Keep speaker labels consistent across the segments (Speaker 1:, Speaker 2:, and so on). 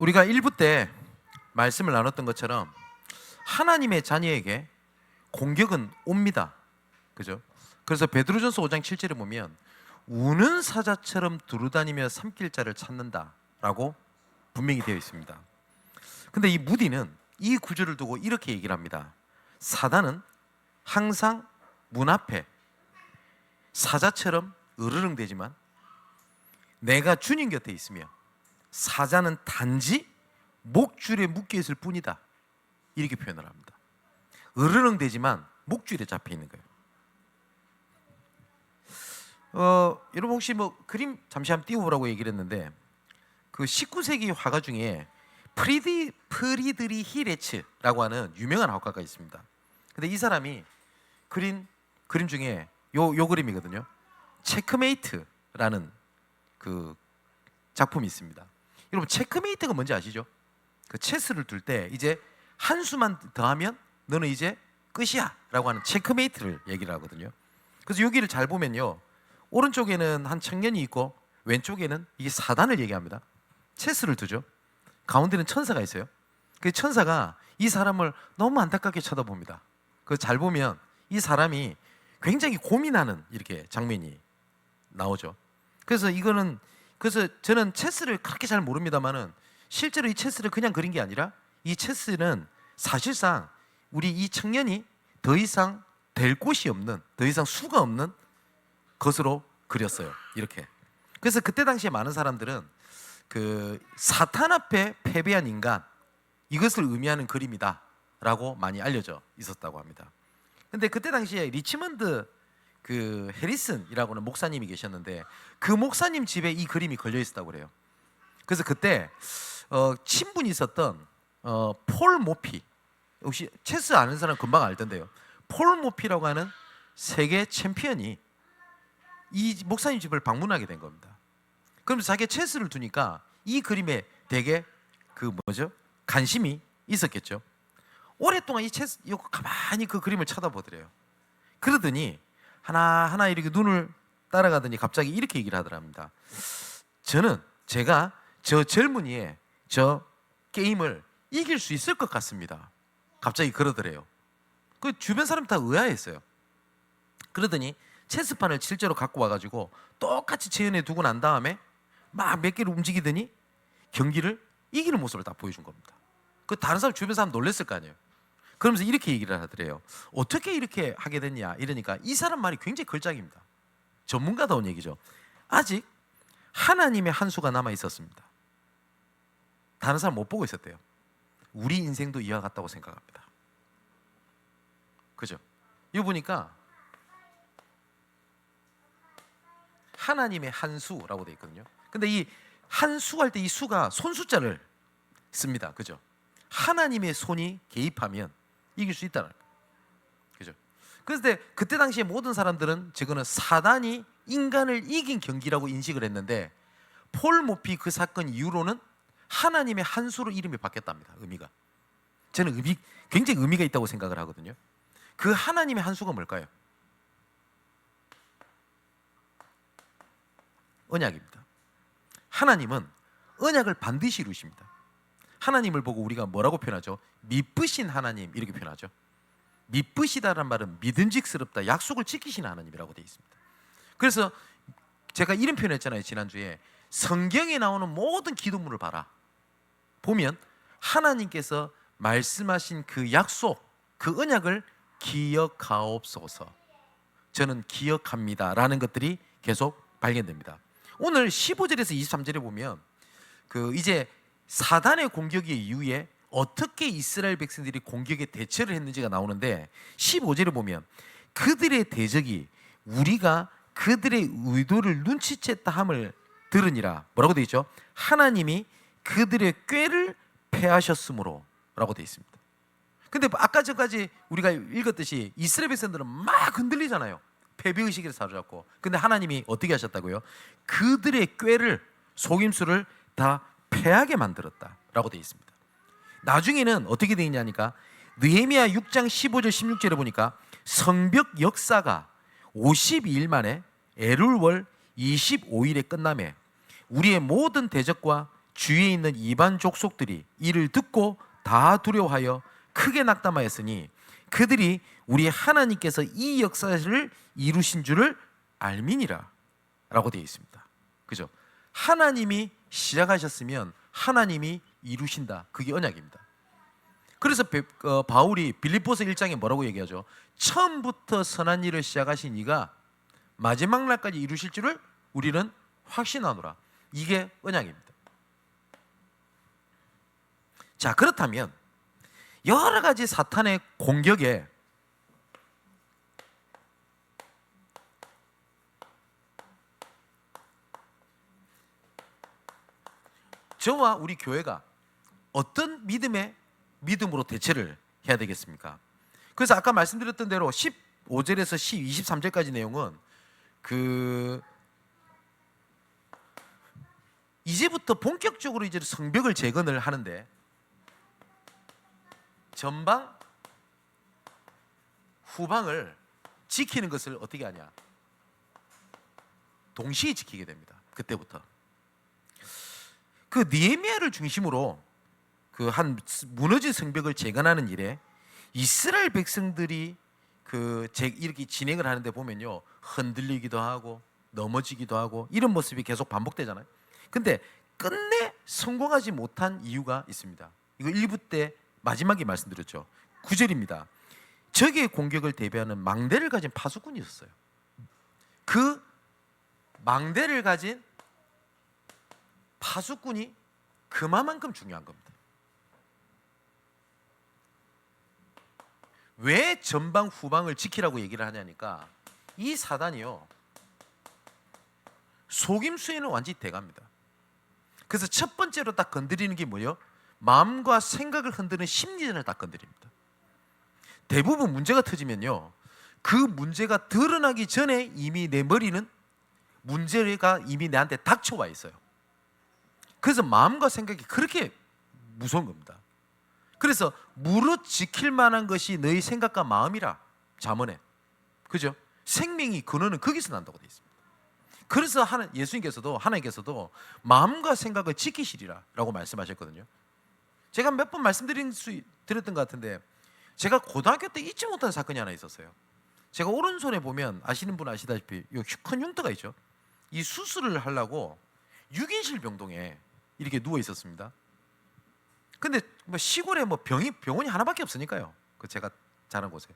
Speaker 1: 우리가 1부 때 말씀을 나눴던 것처럼 하나님의 자녀에게 공격은 옵니다. 그죠? 그래서 베드로전서 5장 7절에 보면 우는 사자처럼 두루다니며 삼킬 자를 찾는다라고 분명히 되어 있습니다. 근데 이 무디는 이 구절을 두고 이렇게 얘기를 합니다. 사단은 항상 문 앞에 사자처럼 으르렁대지만 내가 주님 곁에 있으며 사자는 단지 목줄에 묶여 있을 뿐이다, 이렇게 표현을 합니다. 으르렁대지만 목줄에 잡혀 있는 거예요. 여러분 혹시 그림 잠시 한번 띄워보라고 얘기를 했는데, 그 19세기 화가 중에 프리드리히 레츠라고 하는 유명한 화가가 있습니다. 근데 이 사람이 그린 그림 중에 요 그림이거든요. 체크메이트라는 그 작품이 있습니다. 여러분 체크메이트가 뭔지 아시죠? 그 체스를 둘 때 이제 한 수만 더하면 너는 이제 끝이야 라고 하는 체크메이트를 얘기를 하거든요. 그래서 여기를 잘 보면요, 오른쪽에는 한 청년이 있고 왼쪽에는 이게 사단을 얘기합니다. 체스를 두죠. 가운데는 천사가 있어요. 그 천사가 이 사람을 너무 안타깝게 쳐다봅니다. 그 잘 보면 이 사람이 굉장히 고민하는 이렇게 장면이 나오죠. 그래서 저는 체스를 그렇게 잘 모릅니다만은 실제로 이 체스를 그냥 그린 게 아니라 이 체스는 사실상 우리 이 청년이 더 이상 될 곳이 없는, 더 이상 수가 없는 것으로 그렸어요. 이렇게. 그래서 그때 당시에 많은 사람들은 그 사탄 앞에 패배한 인간, 이것을 의미하는 그림이다 라고 많이 알려져 있었다고 합니다. 근데 그때 당시에 리치먼드 그 해리슨이라고 하는 목사님이 계셨는데 그 목사님 집에 이 그림이 걸려 있었다고 그래요. 그래서 그때 친분이 있었던 폴 모피, 혹시 체스 아는 사람 금방 알 텐데요. 폴 모피라고 하는 세계 챔피언이 이 목사님 집을 방문하게 된 겁니다. 그러면서 자기가 체스를 두니까 이 그림에 되게 관심이 있었겠죠. 오랫동안 이 체스 이거 가만히 그 그림을 쳐다보더래요. 그러더니 하나하나 이렇게 눈을 따라가더니 갑자기 이렇게 얘기를 하더랍니다. 제가 저 젊은이의 저 게임을 이길 수 있을 것 같습니다. 갑자기 그러더래요. 그 주변 사람 다 의아했어요. 그러더니 체스판을 실제로 갖고 와가지고 똑같이 재현해 두고 난 다음에 막 몇 개를 움직이더니 경기를 이기는 모습을 다 보여준 겁니다. 그 다른 사람, 주변 사람 놀랬을 거 아니에요. 그러면서 이렇게 얘기를 하더래요. 어떻게 이렇게 하게 됐냐 이러니까 이 사람 말이 굉장히 걸작입니다. 전문가다운 얘기죠. 아직 하나님의 한 수가 남아 있었습니다. 다른 사람 못 보고 있었대요. 우리 인생도 이와 같다고 생각합니다. 그죠? 이거 보니까 하나님의 한 수라고 되어 있거든요. 근데 이 한 수 할 때 이 수가 손숫자를 씁니다. 그죠? 하나님의 손이 개입하면 이길 수 있다는 거예요. 그죠? 그런데 그때 당시에 모든 사람들은 저거는 사단이 인간을 이긴 경기라고 인식을 했는데 폴 모피 그 사건 이후로는 하나님의 한 수로 이름이 바뀌었답니다. 의미가. 저는 굉장히 의미가 있다고 생각을 하거든요. 그 하나님의 한 수가 뭘까요? 언약입니다. 하나님은 언약을 반드시 이루십니다. 하나님을 보고 우리가 뭐라고 표현하죠? 미쁘신 하나님, 이렇게 표현하죠. 미쁘시다란 말은 믿음직스럽다, 약속을 지키시는 하나님이라고 되어 있습니다. 그래서 제가 이런 표현했잖아요, 지난주에. 성경에 나오는 모든 기도문을 봐라. 보면 하나님께서 말씀하신 그 약속, 그 언약을 기억하옵소서. 저는 기억합니다 라는 것들이 계속 발견됩니다. 오늘 15절에서 23절에 보면 이제 사단의 공격의 이후에 어떻게 이스라엘 백성들이 공격에 대처를 했는지가 나오는데 15절에 보면 그들의 대적이 우리가 그들의 의도를 눈치챘다 함을 들으니라. 뭐라고 되어 있죠? 하나님이 그들의 꾀를 패하셨으므로 라고 되어 있습니다. 근데 아까 전까지 우리가 읽었듯이 이스라엘 백성들은 막 흔들리잖아요. 패배의식에 사로잡고. 근데 하나님이 어떻게 하셨다고요? 그들의 꾀를, 속임수를 다 패하게 만들었다라고 되어 있습니다. 나중에는 어떻게 되어 있냐니까 느헤미야 6장 15절 16절에 보니까 성벽 역사가 52일 만에 엘울월 25일에 끝나매 우리의 모든 대적과 주위에 있는 이방 족속들이 이를 듣고 다 두려워하여 크게 낙담하였으니 그들이 우리 하나님께서 이 역사를 이루신 줄을 알미니라 라고 되어 있습니다. 그죠? 하나님이 시작하셨으면 하나님이 이루신다. 그게 언약입니다. 그래서 바울이 빌립보서 1장에 뭐라고 얘기하죠? 처음부터 선한 일을 시작하신 이가 마지막 날까지 이루실 줄을 우리는 확신하노라. 이게 언약입니다. 자, 그렇다면 여러 가지 사탄의 공격에 저와 우리 교회가 어떤 믿음으로 대처를 해야 되겠습니까? 그래서 아까 말씀드렸던 대로 15절에서 23절까지 내용은 이제부터 본격적으로 이제 성벽을 재건을 하는데 전방 후방을 지키는 것을 어떻게 하냐? 동시에 지키게 됩니다. 그때부터 그 느헤미야를 중심으로 그 한 무너진 성벽을 재건하는 일에 이스라엘 백성들이 이렇게 진행을 하는데 보면요, 흔들리기도 하고 넘어지기도 하고 이런 모습이 계속 반복되잖아요. 근데 끝내 성공하지 못한 이유가 있습니다. 이거 1부 때 마지막에 말씀드렸죠. 9절입니다. 적의 공격을 대비하는 망대를 가진 파수꾼이 있었어요. 그 망대를 가진 파수꾼이 그만큼 중요한 겁니다. 왜 전방 후방을 지키라고 얘기를 하냐니까 이 사단이요, 속임수에는 완전히 대갑니다. 그래서 첫 번째로 딱 건드리는 게 뭐예요? 마음과 생각을 흔드는 심리전을 딱 건드립니다. 대부분 문제가 터지면요, 그 문제가 드러나기 전에 이미 내 머리는 문제가 이미 내한테 닥쳐와 있어요. 그래서 마음과 생각이 그렇게 무서운 겁니다. 그래서 무릇 지킬 만한 것이 너희 생각과 마음이라, 잠언에, 그죠? 생명이 근원은 거기서 난다고 되어 있습니다. 그래서 하나님께서도 마음과 생각을 지키시리라 라고 말씀하셨거든요. 제가 몇 번 드렸던 것 같은데, 제가 고등학교 때 잊지 못한 사건이 하나 있었어요. 제가 오른손에 보면 아시는 분 아시다시피 큰 흉터가 있죠. 이 수술을 하려고 6인실 병동에 이렇게 누워 있었습니다. 근데 시골에 병원이 하나밖에 없으니까요, 제가 자란 곳에.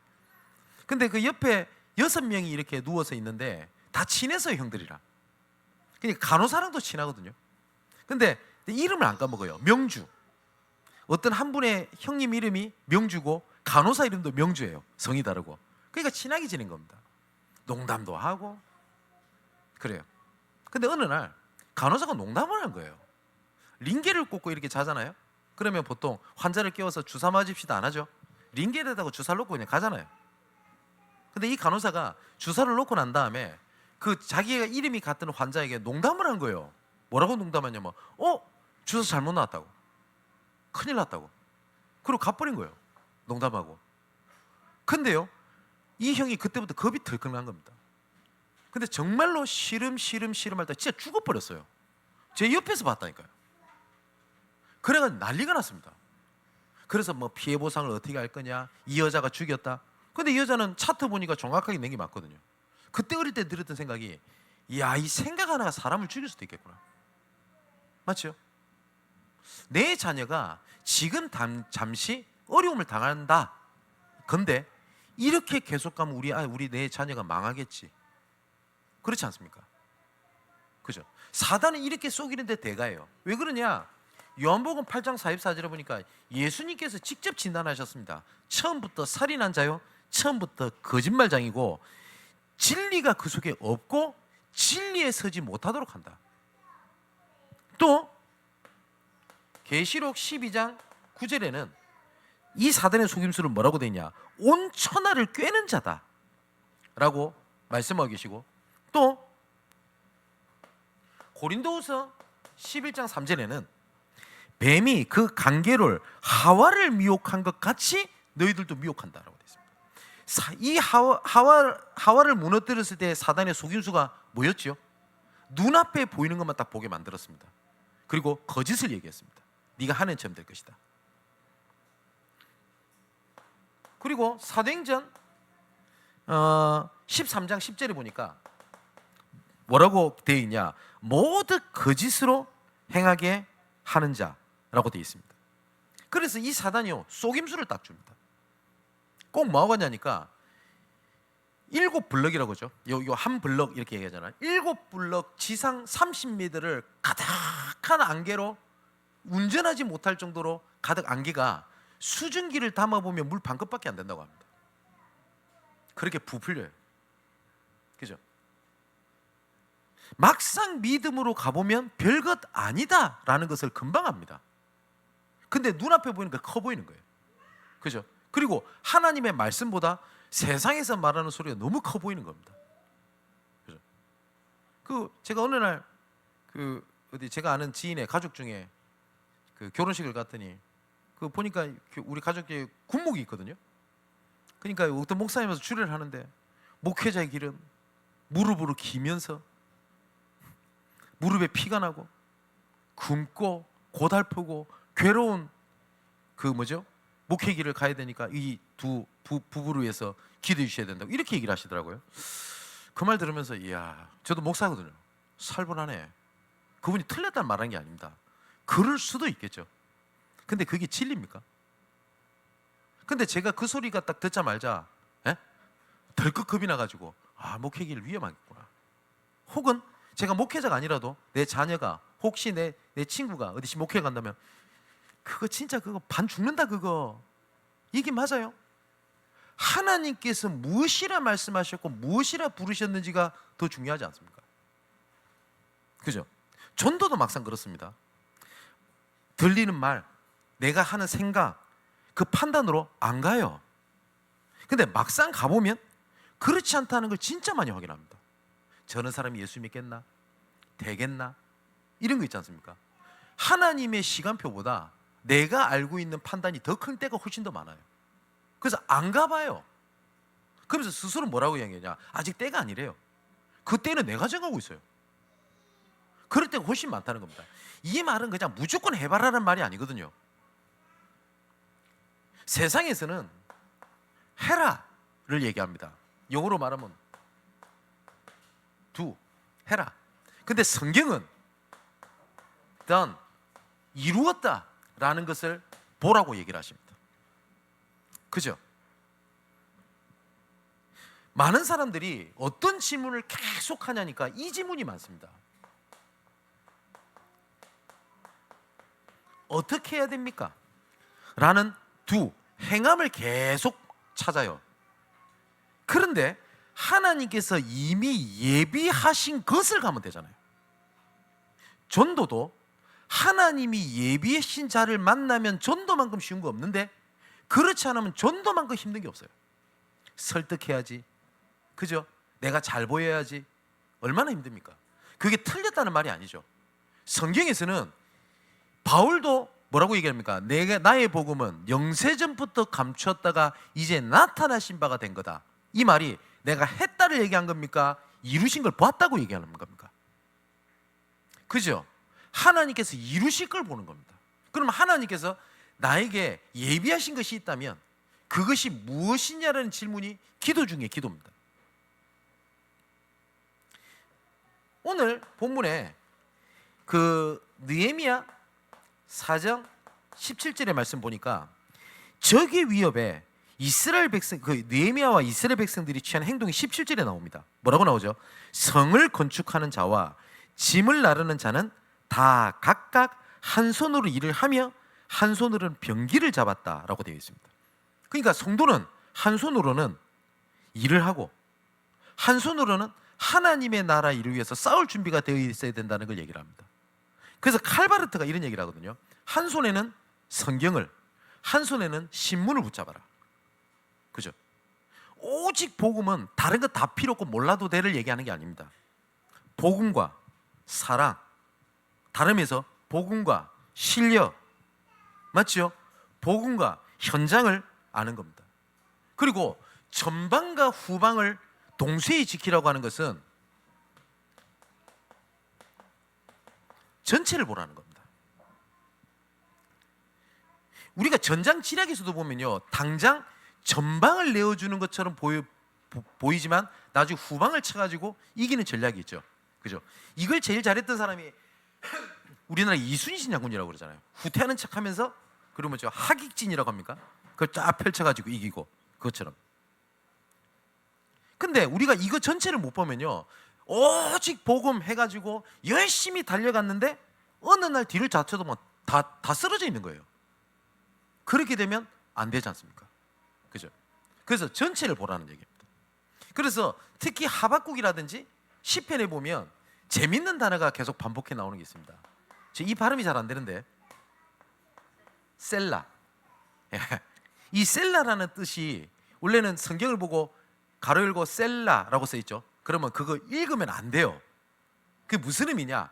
Speaker 1: 근데 그 옆에 6명이 이렇게 누워서 있는데 다 친해서요, 형들이랑. 그러니까 간호사랑도 친하거든요. 근데 이름을 안 까먹어요. 명주. 어떤 한 분의 형님 이름이 명주고 간호사 이름도 명주예요. 성이 다르고. 그러니까 친하게 지낸 겁니다. 농담도 하고 그래요. 근데 어느 날 간호사가 농담을 한 거예요. 링겔을 꽂고 이렇게 자잖아요. 그러면 보통 환자를 깨워서 주사 맞읍시다 안 하죠. 링겔에다가 주사를 놓고 그냥 가잖아요. 근데 이 간호사가 주사를 놓고 난 다음에 그 자기가 이름이 같은 환자에게 농담을 한 거예요. 뭐라고 농담하냐면 주사 잘못 나왔다고, 큰일 났다고. 그리고 가버린 거예요, 농담하고. 근데요, 이 형이 그때부터 겁이 덜컥 난 겁니다. 근데 정말로 시름할 때 진짜 죽어버렸어요. 제 옆에서 봤다니까요. 그래가지고 난리가 났습니다. 그래서 피해 보상을 어떻게 할 거냐, 이 여자가 죽였다. 근데 이 여자는 차트 보니까 정확하게 낸 게 맞거든요. 그때 어릴 때 들었던 생각이, 이야, 이 생각 하나가 사람을 죽일 수도 있겠구나. 맞죠? 내 자녀가 지금 잠시 어려움을 당한다. 근데 이렇게 계속 가면 우리 내 자녀가 망하겠지. 그렇지 않습니까? 그죠? 사단은 이렇게 속이는데 대가예요. 왜 그러냐? 요한복음 8장 44절에 보니까 예수님께서 직접 진단하셨습니다. 처음부터 살인한 자요, 처음부터 거짓말장이고 진리가 그 속에 없고 진리에 서지 못하도록 한다. 또 계시록 12장 9절에는 이 사단의 속임수를 뭐라고 되어 있냐? 온 천하를 꿰는 자다 라고 말씀하고 계시고, 또 고린도후서 11장 3절에는 뱀이 그 간계를 하와를 미혹한 것 같이 너희들도 미혹한다라고 되어 있습니다. 이 하와를 무너뜨렸을 때 사단의 속임수가 뭐였죠? 눈앞에 보이는 것만 딱 보게 만들었습니다. 그리고 거짓을 얘기했습니다. 네가 하나님처럼 될 것이다. 그리고 사도행전 13장 10절에 보니까 뭐라고 되어 있냐? 모두 거짓으로 행하게 하는 자라고 되어 있습니다. 그래서 이 사단이요, 속임수를 딱 줍니다. 꼭 뭐하고 하냐니까 7블럭이라고 하죠. 요 한 블럭 이렇게 얘기하잖아요. 7블럭 지상 30m를 가득한 안개로 운전하지 못할 정도로 가득 안개가 수증기를 담아보면 물 반 컵밖에 안 된다고 합니다. 그렇게 부풀려요. 그죠? 막상 믿음으로 가보면 별것 아니다라는 것을 금방 압니다. 근데 눈앞에 보이니까 커 보이는 거예요. 그죠? 그리고 하나님의 말씀보다 세상에서 말하는 소리가 너무 커 보이는 겁니다. 그죠? 제가 어느 날 어디 제가 아는 지인의 가족 중에 결혼식을 갔더니 보니까 우리 가족에 군목이 있거든요. 그러니까 어떤 목사님에서 주례를 하는데 목회자의 길은 무릎으로 기면서 무릎에 피가 나고 굶고 고달프고 괴로운 목회 길을 가야 되니까 이 두 부부를 위해서 기도해 주셔야 된다고 이렇게 얘기를 하시더라고요. 그 말 들으면서 이야, 저도 목사거든요. 살벌하네. 그분이 틀렸다는 말하는 게 아닙니다. 그럴 수도 있겠죠. 근데 그게 진리입니까? 근데 제가 그 소리가 딱 듣자마자 덜컥 겁이 나가지고 목회 길 위험하겠구나. 혹은 제가 목회자가 아니라도 내 자녀가 혹시 내 친구가 어디시 목회 간다면 그거 진짜 그거 반 죽는다 그거. 이게 맞아요? 하나님께서 무엇이라 말씀하셨고 무엇이라 부르셨는지가 더 중요하지 않습니까? 그죠? 전도도 막상 그렇습니다. 들리는 말, 내가 하는 생각, 그 판단으로 안 가요. 근데 막상 가보면 그렇지 않다는 걸 진짜 많이 확인합니다. 저런 사람이 예수 믿겠나? 되겠나? 이런 거 있지 않습니까? 하나님의 시간표보다 내가 알고 있는 판단이 더 큰 때가 훨씬 더 많아요. 그래서 안 가봐요. 그러면서 스스로 뭐라고 이야기하냐? 아직 때가 아니래요. 그 때는 내가 정하고 있어요. 그럴 때가 훨씬 많다는 겁니다. 이 말은 그냥 무조건 해봐라는 말이 아니거든요. 세상에서는 해라를 얘기합니다. 영어로 말하면 do, 해라. 근데 성경은 done, 이루었다라는 것을 보라고 얘기를 하십니다. 그죠? 많은 사람들이 어떤 질문을 계속 하냐니까 이 질문이 많습니다. 어떻게 해야 됩니까? 라는 do, 행함을 계속 찾아요. 그런데 하나님께서 이미 예비하신 것을 가면 되잖아요. 전도도 하나님이 예비하신 자를 만나면 전도만큼 쉬운 거 없는데 그렇지 않으면 전도만큼 힘든 게 없어요. 설득해야지. 그죠? 내가 잘 보여야지. 얼마나 힘듭니까? 그게 틀렸다는 말이 아니죠. 성경에서는 바울도 뭐라고 얘기합니까? 나의 복음은 영세전부터 감추었다가 이제 나타나신 바가 된 거다. 이 말이 내가 했다를 얘기한 겁니까? 이루신 걸 보았다고 얘기하는 겁니까? 그죠? 하나님께서 이루실 걸 보는 겁니다. 그럼 하나님께서 나에게 예비하신 것이 있다면 그것이 무엇이냐라는 질문이 기도 중에 기도입니다. 오늘 본문에 느헤미야 4장 17절의 말씀 보니까 적의 위협에 이스라엘 백성, 느헤미야와 이스라엘 백성들이 취한 행동이 17절에 나옵니다. 뭐라고 나오죠? 성을 건축하는 자와 짐을 나르는 자는 다 각각 한 손으로 일을 하며 한 손으로는 병기를 잡았다라고 되어 있습니다. 그러니까 성도는 한 손으로는 일을 하고 한 손으로는 하나님의 나라 일을 위해서 싸울 준비가 되어 있어야 된다는 걸 얘기를 합니다. 그래서 칼바르트가 이런 얘기를 하거든요. 한 손에는 성경을, 한 손에는 신문을 붙잡아라. 그죠? 오직 복음은 다른 거 다 필요 없고 몰라도 돼를 얘기하는 게 아닙니다. 복음과 사랑, 다름에서 복음과 신력, 맞죠? 복음과 현장을 아는 겁니다. 그리고 전방과 후방을 동시에 지키라고 하는 것은 전체를 보라는 겁니다. 우리가 전장지략에서도 보면요, 당장 전방을 내어주는 것처럼 보이지만 나중에 후방을 쳐가지고 이기는 전략이 있죠. 그죠? 이걸 제일 잘했던 사람이 우리나라 이순신 장군이라고 그러잖아요. 후퇴하는 척하면서 그러면 저 하객진이라고 합니까? 그걸 쫙 펼쳐가지고 이기고 그것처럼. 근데 우리가 이거 전체를 못 보면요, 오직 복음해가지고 열심히 달려갔는데 어느 날 뒤를 자쳐도 다 쓰러져 있는 거예요. 그렇게 되면 안 되지 않습니까? 그죠? 그래서 전체를 보라는 얘기입니다. 그래서 특히 하박국이라든지 시편에 보면 재밌는 단어가 계속 반복해 나오는 게 있습니다. 이 발음이 잘 안 되는데 셀라. 이 셀라라는 뜻이 원래는 성경을 보고 가로 열고 셀라라고 써 있죠. 그러면 그거 읽으면 안 돼요. 그게 무슨 의미냐?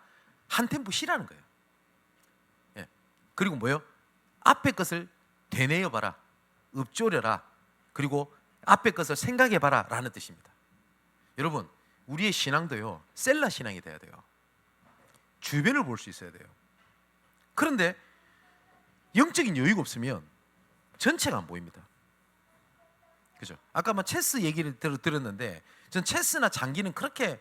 Speaker 1: 한 템포 쉬라는 거예요. 그리고 뭐예요? 앞에 것을 되뇌어 봐라, 읊조려라, 그리고 앞에 것을 생각해 봐라 라는 뜻입니다. 여러분, 우리의 신앙도요, 셀라 신앙이 돼야 돼요. 주변을 볼 수 있어야 돼요. 그런데 영적인 여유가 없으면 전체가 안 보입니다. 그죠? 아까 체스 얘기를 들었는데, 전 체스나 장기는 그렇게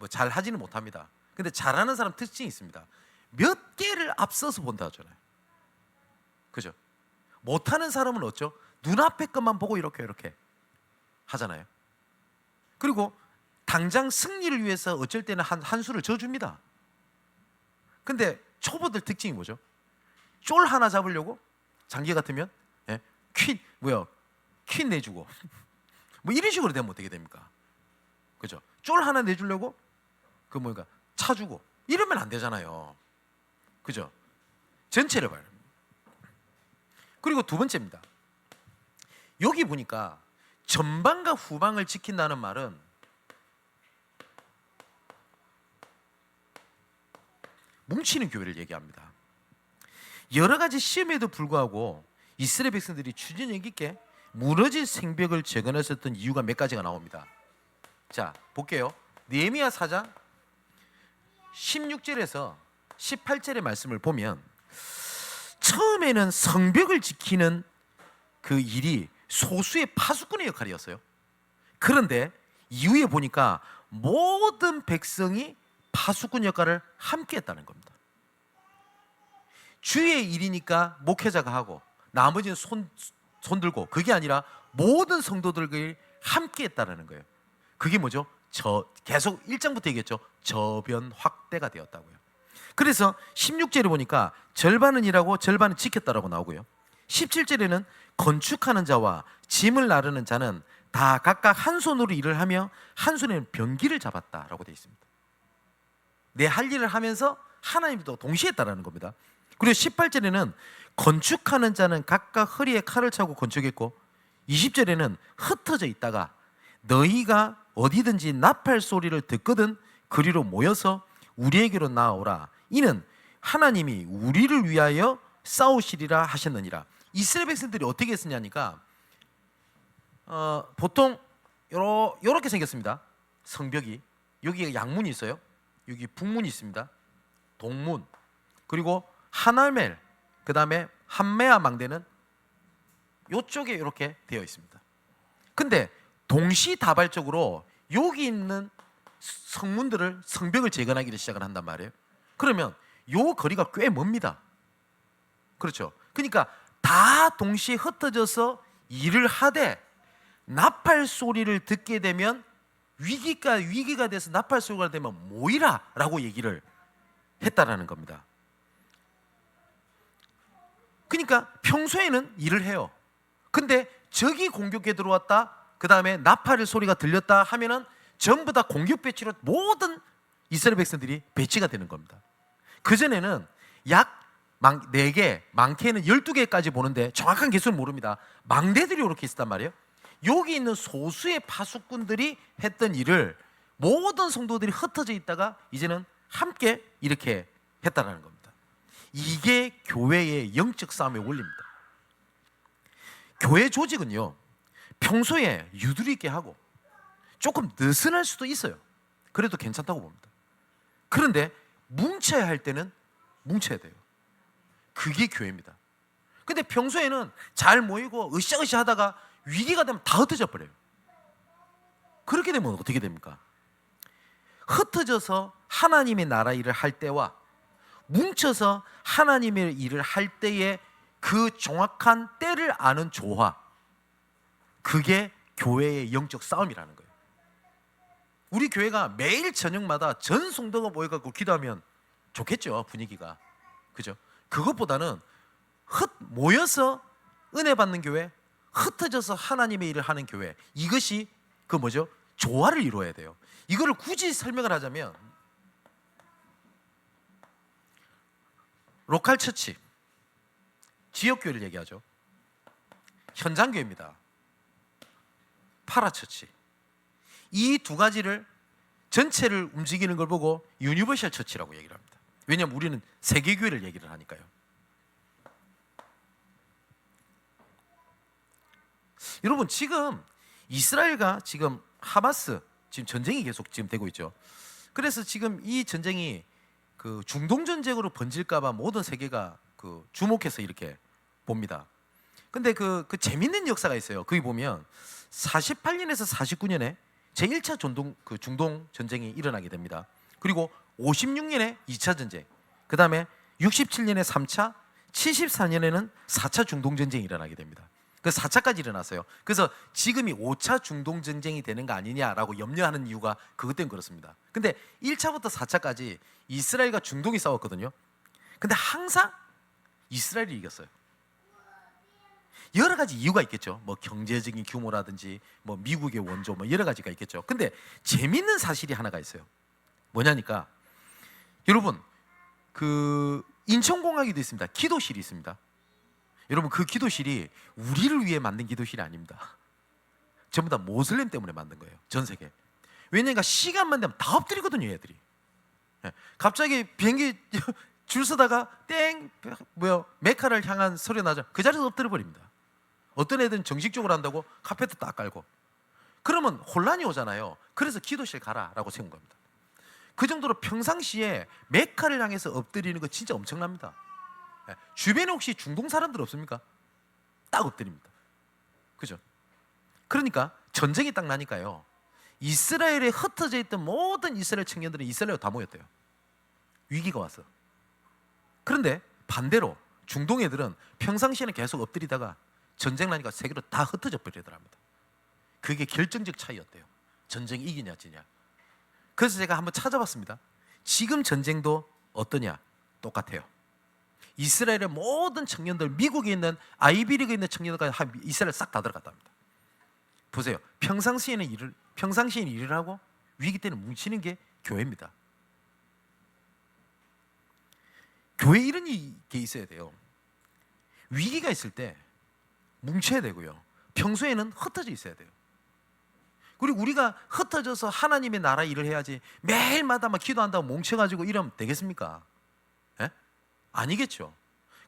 Speaker 1: 잘 하지는 못합니다. 근데 잘하는 사람 특징이 있습니다. 몇 개를 앞서서 본다 하잖아요. 그죠? 못하는 사람은 어쩌? 눈앞에 것만 보고 이렇게 하잖아요. 그리고 당장 승리를 위해서 어쩔 때는 한 수를 져줍니다. 근데 초보들 특징이 뭐죠? 쫄 하나 잡으려고 장기 같으면 퀸 내주고 뭐 이런 식으로 되면 어떻게 됩니까? 그죠? 쫄 하나 내주려고 차주고 이러면 안 되잖아요. 그죠? 전체를 봐요. 그리고 두 번째입니다. 여기 보니까 전방과 후방을 지킨다는 말은 뭉치는 교회를 얘기합니다. 여러 가지 시험에도 불구하고 이스라엘 백성들이 추진력 있게 무너진 성벽을 재건했었던 이유가 몇 가지가 나옵니다. 자, 볼게요. 느헤미야 4장 16절에서 18절의 말씀을 보면 처음에는 성벽을 지키는 그 일이 소수의 파수꾼의 역할이었어요. 그런데 이후에 보니까 모든 백성이 파수꾼 역할을 함께 했다는 겁니다. 주의 일이니까 목회자가 하고 나머지는 손 들고, 그게 아니라 모든 성도들이 함께 했다는 거예요. 그게 뭐죠? 계속 1장부터 얘기했죠. 저변 확대가 되었다고요. 그래서 16절에 보니까 절반은 일하고 절반은 지켰다라고 나오고요. 17절에는 건축하는 자와 짐을 나르는 자는 다 각각 한 손으로 일을 하며 한 손에는 병기를 잡았다라고 되어 있습니다. 내 할 일을 하면서 하나님도 동시에 했다라는 겁니다. 그리고 18절에는 건축하는 자는 각각 허리에 칼을 차고 건축했고, 20절에는 흩어져 있다가 너희가 어디든지 나팔 소리를 듣거든 그리로 모여서 우리에게로 나아오라. 이는 하나님이 우리를 위하여 싸우시리라 하셨느니라. 이스라엘 백성들이 어떻게 했느냐니까 보통 요렇게 생겼습니다. 성벽이 여기에 양문이 있어요. 여기 북문이 있습니다. 동문, 그리고 하날멜, 그 다음에 한메아 망대는 이쪽에 이렇게 되어 있습니다. 근데 동시다발적으로 여기 있는 성벽을 재건하기를 시작을 한단 말이에요. 그러면 요 거리가 꽤 멉니다. 그렇죠? 그러니까 다 동시에 흩어져서 일을 하되 나팔 소리를 듣게 되면 위기가 돼서 나팔 소리가 되면 모이라 라고 얘기를 했다라는 겁니다. 그러니까 평소에는 일을 해요. 근데 적이 공격해 들어왔다, 그 다음에 나팔 소리가 들렸다 하면은 전부 다 공격 배치로 모든 이스라엘 백성들이 배치가 되는 겁니다. 그전에는 약 4개, 많게는 12개까지 보는데 정확한 개수는 모릅니다. 망대들이 이렇게 있었단 말이에요. 여기 있는 소수의 파수꾼들이 했던 일을 모든 성도들이 흩어져 있다가 이제는 함께 이렇게 했다라는 겁니다. 이게 교회의 영적 싸움의 원리입니다. 교회 조직은요, 평소에 유두리 있게 하고 조금 느슨할 수도 있어요. 그래도 괜찮다고 봅니다. 그런데 뭉쳐야 할 때는 뭉쳐야 돼요. 그게 교회입니다. 근데 평소에는 잘 모이고 으쌰으쌰 하다가 위기가 되면 다 흩어져 버려요. 그렇게 되면 어떻게 됩니까? 흩어져서 하나님의 나라 일을 할 때와 뭉쳐서 하나님의 일을 할 때의 그 정확한 때를 아는 조화, 그게 교회의 영적 싸움이라는 거예요. 우리 교회가 매일 저녁마다 전 성도가 모여갖고 기도하면 좋겠죠, 분위기가. 그죠? 그것보다는 모여서 은혜 받는 교회, 흩어져서 하나님의 일을 하는 교회, 이것이 그 뭐죠? 조화를 이루어야 돼요. 이거를 굳이 설명을 하자면 로컬 처치, 지역 교회를 얘기하죠. 현장 교회입니다. 파라 처치. 이 두 가지를 전체를 움직이는 걸 보고 유니버셜 처치라고 얘기를 합니다. 왜냐하면 우리는 세계 교회를 얘기를 하니까요. 여러분, 지금 이스라엘과 지금 하마스 지금 전쟁이 계속 지금 되고 있죠. 그래서 지금 이 전쟁이 그 중동 전쟁으로 번질까봐 모든 세계가 그 주목해서 이렇게 봅니다. 근데 그 재밌는 역사가 있어요. 거기 보면 48년에서 49년에 제1차 중동 전쟁이 일어나게 됩니다. 그리고 56년에 2차 전쟁, 그 다음에 67년에 3차, 74년에는 4차 중동 전쟁이 일어나게 됩니다. 그 4차까지 일어났어요. 그래서 지금이 5차 중동 전쟁이 되는 거 아니냐라고 염려하는 이유가 그것 때문에 그렇습니다. 근데 1차부터 4차까지 이스라엘과 중동이 싸웠거든요. 근데 항상 이스라엘이 이겼어요. 여러 가지 이유가 있겠죠. 뭐 경제적인 규모라든지 뭐 미국의 원조 뭐 여러 가지가 있겠죠. 근데 재밌는 사실이 하나가 있어요. 뭐냐니까, 여러분, 그 인천공항에도 있습니다. 기도실이 있습니다. 여러분, 그 기도실이 우리를 위해 만든 기도실이 아닙니다. 전부 다 모슬렘 때문에 만든 거예요. 전 세계. 왜냐니까 시간만 되면 다 엎드리거든요, 얘들이. 갑자기 비행기 줄 서다가 메카를 향한 소리 나죠. 그 자리에서 엎드려 버립니다. 어떤 애들은 정식적으로 한다고 카페트 딱 깔고. 그러면 혼란이 오잖아요. 그래서 기도실 가라라고 세운 겁니다. 그 정도로 평상시에 메카를 향해서 엎드리는 거 진짜 엄청납니다. 주변에 혹시 중동 사람들 없습니까? 딱 엎드립니다. 그죠? 그러니까 전쟁이 딱 나니까요, 이스라엘에 흩어져 있던 모든 이스라엘 청년들은 이스라엘로 다 모였대요. 위기가 와서. 그런데 반대로 중동 애들은 평상시에는 계속 엎드리다가 전쟁 나니까 세계로 다 흩어져 버리더랍니다. 그게 결정적 차이였대요. 전쟁이 이기냐 지냐. 그래서 제가 한번 찾아봤습니다. 지금 전쟁도 어떠냐? 똑같아요. 이스라엘의 모든 청년들, 미국에 있는 아이비리그에 있는 청년들까지 이스라엘 싹 다 들어갔답니다. 보세요. 평상시에는 일을 하고 위기 때는 뭉치는 게 교회입니다. 교회 이런 게 있어야 돼요. 위기가 있을 때 뭉쳐야 되고요. 평소에는 흩어져 있어야 돼요. 그리고 우리가 흩어져서 하나님의 나라 일을 해야지 매일마다 막 기도한다고 뭉쳐가지고 이러면 되겠습니까? 예? 아니겠죠.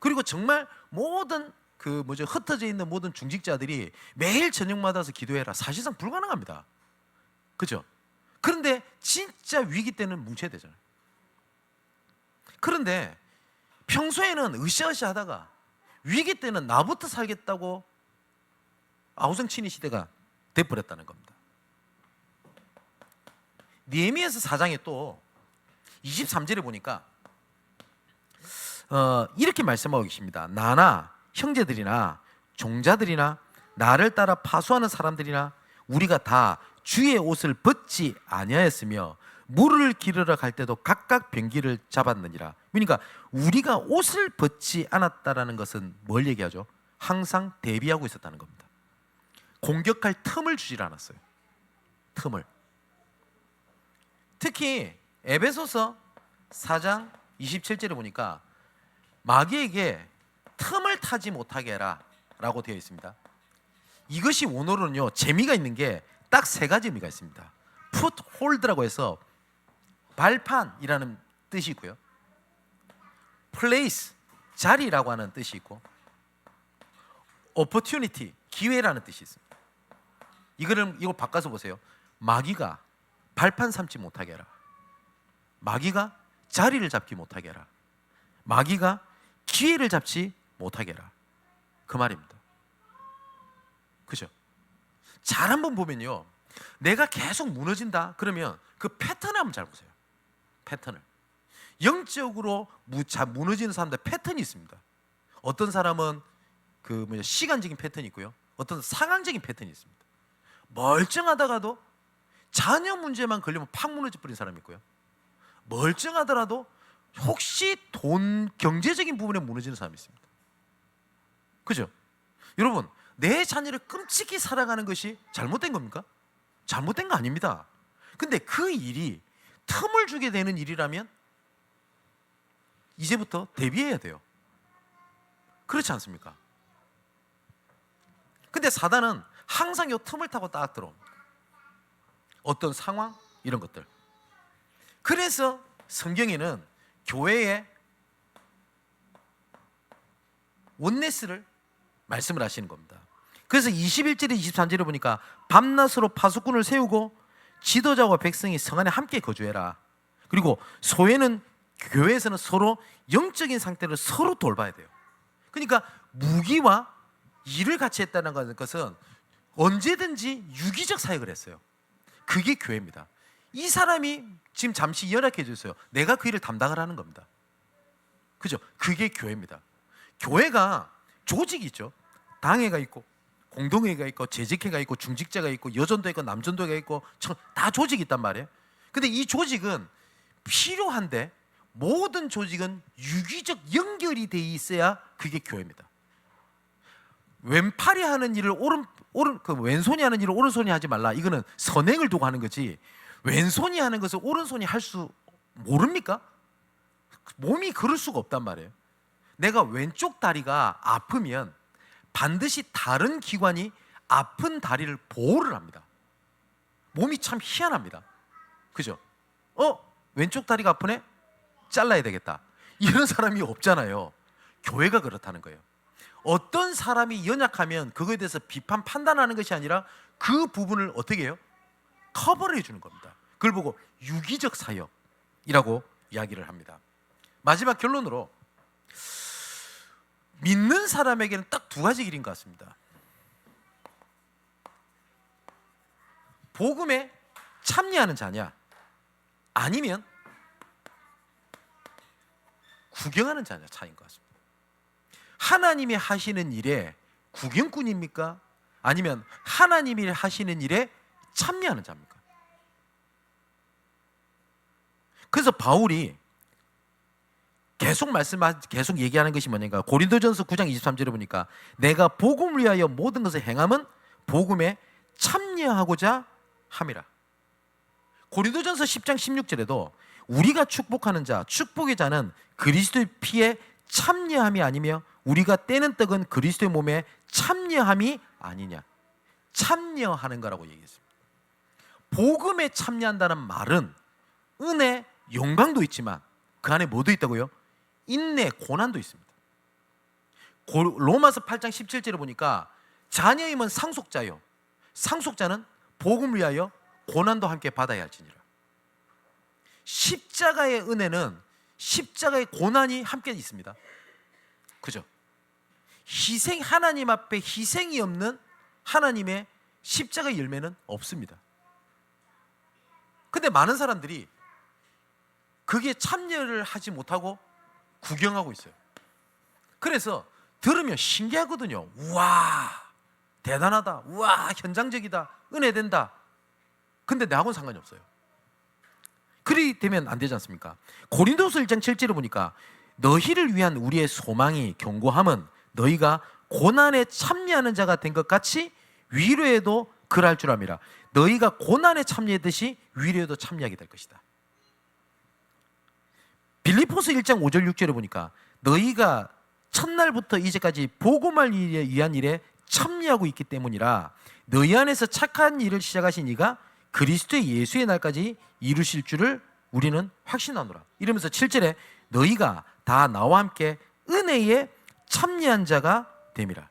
Speaker 1: 그리고 정말 모든 흩어져 있는 모든 중직자들이 매일 저녁마다 와서 기도해라. 사실상 불가능합니다. 그죠? 그런데 진짜 위기 때는 뭉쳐야 되잖아요. 그런데 평소에는 으쌰으쌰 하다가 위기 때는 나부터 살겠다고 아우성치니 시대가 돼버렸다는 겁니다. 느헤미야서 4장에 또 23절에 보니까 이렇게 말씀하고 계십니다. 나나 형제들이나 종자들이나 나를 따라 파수하는 사람들이나 우리가 다 주의 옷을 벗지 아니하였으며 물을 기르러 갈 때도 각각 병기를 잡았느니라. 그러니까 우리가 옷을 벗지 않았다라는 것은 뭘 얘기하죠? 항상 대비하고 있었다는 겁니다. 공격할 틈을 주질 않았어요. 틈을. 특히 에베소서 4장 27절에 보니까 마귀에게 틈을 타지 못하게 해라 라고 되어 있습니다. 이것이 원어로는요, 재미가 있는 게 딱 세 가지 의미가 있습니다. foothold라고 해서 발판이라는 뜻이 있고요, place, 자리라고 하는 뜻이 있고, opportunity, 기회라는 뜻이 있습니다. 이걸 바꿔서 보세요. 마귀가 발판 삼지 못하게 해라. 마귀가 자리를 잡지 못하게 해라. 마귀가 기회를 잡지 못하게 해라. 그 말입니다. 그죠? 잘 한번 보면요, 내가 계속 무너진다 그러면 그 패턴을 한번 잘 보세요. 패턴을. 영적으로 무너지는 사람들 패턴이 있습니다. 어떤 사람은 시간적인 패턴이 있고요, 어떤 상황적인 패턴이 있습니다. 멀쩡하다가도 자녀 문제만 걸리면 팍 무너져 버린 사람이 있고요, 멀쩡하더라도 혹시 경제적인 부분에 무너지는 사람이 있습니다. 그죠? 여러분, 내 자녀를 끔찍히 사랑하는 것이 잘못된 겁니까? 잘못된 거 아닙니다. 근데 그 일이 틈을 주게 되는 일이라면 이제부터 대비해야 돼요. 그렇지 않습니까? 근데 사단은 항상 이 틈을 타고 딱 들어옵니다. 어떤 상황, 이런 것들. 그래서 성경에는 교회의 원네스를 말씀을 하시는 겁니다. 그래서 21절에 23절에 보니까 밤낮으로 파수꾼을 세우고 지도자와 백성이 성 안에 함께 거주해라. 그리고 소외는 교회에서는 서로 영적인 상태를 서로 돌봐야 돼요. 그러니까 무기와 일을 같이 했다는 것은 언제든지 유기적 사역을 했어요. 그게 교회입니다. 이 사람이 지금 잠시 연약해져 있어요. 내가 그 일을 담당을 하는 겁니다. 그죠? 그게 교회입니다. 교회가 조직이 있죠. 당회가 있고 공동회가 있고 재직회가 있고 중직자가 있고 여전도 있고 남전도가 있고 다 조직이 있단 말이에요. 근데 이 조직은 필요한데 모든 조직은 유기적 연결이 돼 있어야 그게 교회입니다. 왼팔이 하는 일을 왼손이 하는 일을 오른손이 하지 말라. 이거는 선행을 두고 하는 거지. 왼손이 하는 것을 오른손이 할 수 모릅니까? 몸이 그럴 수가 없단 말이에요. 내가 왼쪽 다리가 아프면 반드시 다른 기관이 아픈 다리를 보호를 합니다. 몸이 참 희한합니다. 그죠? 왼쪽 다리가 아프네? 잘라야 되겠다. 이런 사람이 없잖아요. 교회가 그렇다는 거예요. 어떤 사람이 연약하면 그거에 대해서 비판 판단하는 것이 아니라 그 부분을 어떻게 해요? 커버를 해주는 겁니다. 그걸 보고 유기적 사역이라고 이야기를 합니다. 마지막 결론으로 믿는 사람에게는 딱 두 가지 길인 것 같습니다. 복음에 참여하는 자냐, 아니면 구경하는 자냐 차이인 것 같습니다. 하나님이 하시는 일에 구경꾼입니까? 아니면 하나님이 하시는 일에 참여하는 자입니까? 그래서 바울이 계속 얘기하는 것이 뭐냐니까 고린도전서 9장 23절에 보니까 내가 복음을 위하여 모든 것을 행함은 복음에 참여하고자 함이라. 고린도전서 10장 16절에도 우리가 축복하는 자, 축복의 자는 그리스도의 피에 참여함이 아니며 우리가 떼는 떡은 그리스도의 몸에 참여함이 아니냐. 참여하는 거라고 얘기했습니다. 복음에 참여한다는 말은 은혜, 영광도 있지만 그 안에 뭐도 있다고요? 인내, 고난도 있습니다. 로마서 8장 17절에 보니까 자녀임은 상속자요, 상속자는 복음을 위하여 고난도 함께 받아야 할지니라. 십자가의 은혜는 십자가의 고난이 함께 있습니다. 그죠? 하나님 앞에 희생이 없는 하나님의 십자가의 열매는 없습니다. 근데 많은 사람들이 그게 참여를 하지 못하고 구경하고 있어요. 그래서 들으면 신기하거든요. 우와, 대단하다. 우와, 현장적이다. 은혜된다. 근데 나하고는 상관이 없어요. 그리 되면 안 되지 않습니까? 고린도서 1장 7절에 보니까 너희를 위한 우리의 소망이 견고함은 너희가 고난에 참여하는 자가 된 것 같이 위로에도 그럴 줄 압니다. 너희가 고난에 참여했듯이 위로에도 참여하게 될 것이다. 빌립보서 1장 5절 6절에 보니까 너희가 첫날부터 이제까지 복음을 위한 일에 참여하고 있기 때문이라 너희 안에서 착한 일을 시작하신 이가 그리스도의 예수의 날까지 이루실 줄을 우리는 확신하노라. 이러면서 7절에 너희가 다 나와 함께 은혜에 참여한 자가 됨이라.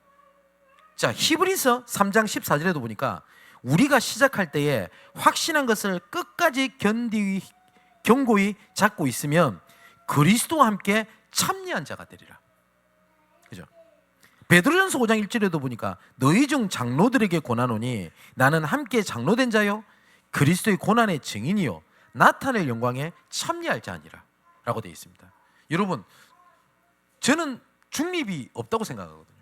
Speaker 1: 자, 히브리서 3장 14절에도 보니까 우리가 시작할 때에 확신한 것을 끝까지 견고히 잡고 있으면 그리스도와 함께 참여한 자가 되리라. 그죠? 베드로전서 5장 1절에도 보니까 너희 중 장로들에게 권하노니 나는 함께 장로된 자요 그리스도의 고난의 증인이요 나타낼 영광에 참여할 자니라 라고 되어 있습니다. 여러분, 저는 중립이 없다고 생각하거든요.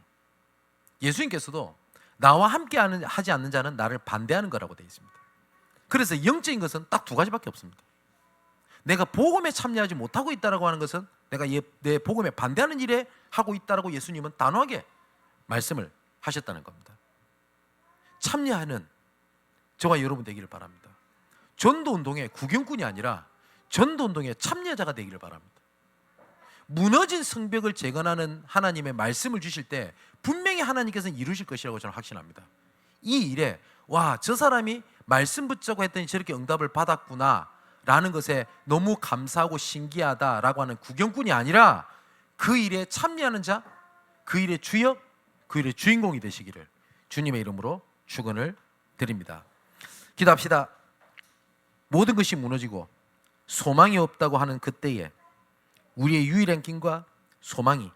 Speaker 1: 예수님께서도 나와 함께 하지 않는 자는 나를 반대하는 거라고 되어 있습니다. 그래서 영적인 것은 딱 두 가지밖에 없습니다. 내가 복음에 참여하지 못하고 있다라고 하는 것은 내가 내 복음에 반대하는 일에 하고 있다라고 예수님은 단호하게 말씀을 하셨다는 겁니다. 참여하는 저와 여러분 되기를 바랍니다. 전도운동의 구경꾼이 아니라 전도운동의 참여자가 되기를 바랍니다. 무너진 성벽을 재건하는 하나님의 말씀을 주실 때 분명히 하나님께서는 이루실 것이라고 저는 확신합니다. 이 일에 와, 저 사람이 말씀 붙잡고 했더니 저렇게 응답을 받았구나 라는 것에 너무 감사하고 신기하다라고 하는 구경꾼이 아니라 그 일에 참여하는 자, 그 일의 주역, 그 일의 주인공이 되시기를 주님의 이름으로 축원을 드립니다. 기도합시다. 모든 것이 무너지고 소망이 없다고 하는 그때에 우리의 유일한 길과 소망이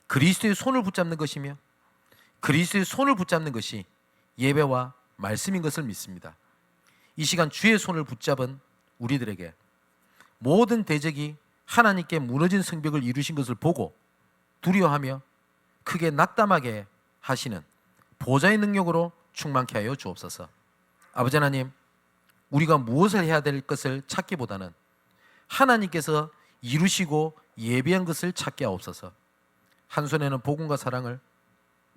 Speaker 1: 그리스도의 손을 붙잡는 것이며 그리스도의 손을 붙잡는 것이 예배와 말씀인 것을 믿습니다. 이 시간 주의 손을 붙잡은 우리들에게 모든 대적이 하나님께 무너진 성벽을 이루신 것을 보고 두려워하며 크게 낙담하게 하시는 보좌의 능력으로 충만케 하여 주옵소서. 아버지 하나님, 우리가 무엇을 해야 될 것을 찾기보다는 하나님께서 이루시고 예비한 것을 찾게 하옵소서. 한 손에는 복음과 사랑을,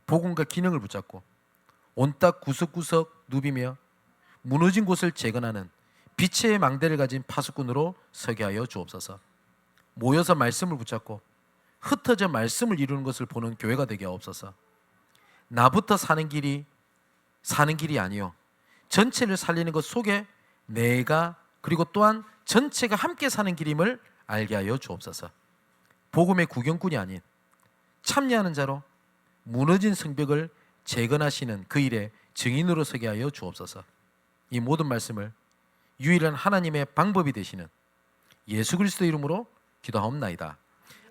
Speaker 1: 복음과 기능을 붙잡고 온딱 구석구석 누비며 무너진 곳을 재건하는 빛의 망대를 가진 파수꾼으로 서게 하여 주옵소서. 모여서 말씀을 붙잡고 흩어져 말씀을 이루는 것을 보는 교회가 되게 하옵소서. 나부터 사는 길이 아니요 전체를 살리는 것 속에 내가 그리고 또한 전체가 함께 사는 길임을 알게 하여 주옵소서. 복음의 구경꾼이 아닌 참여하는 자로 무너진 성벽을 재건하시는 그 일에 증인으로 서게 하여 주옵소서. 이 모든 말씀을 유일한 하나님의 방법이 되시는 예수 그리스도 이름으로 기도하옵나이다.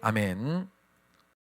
Speaker 1: 아멘.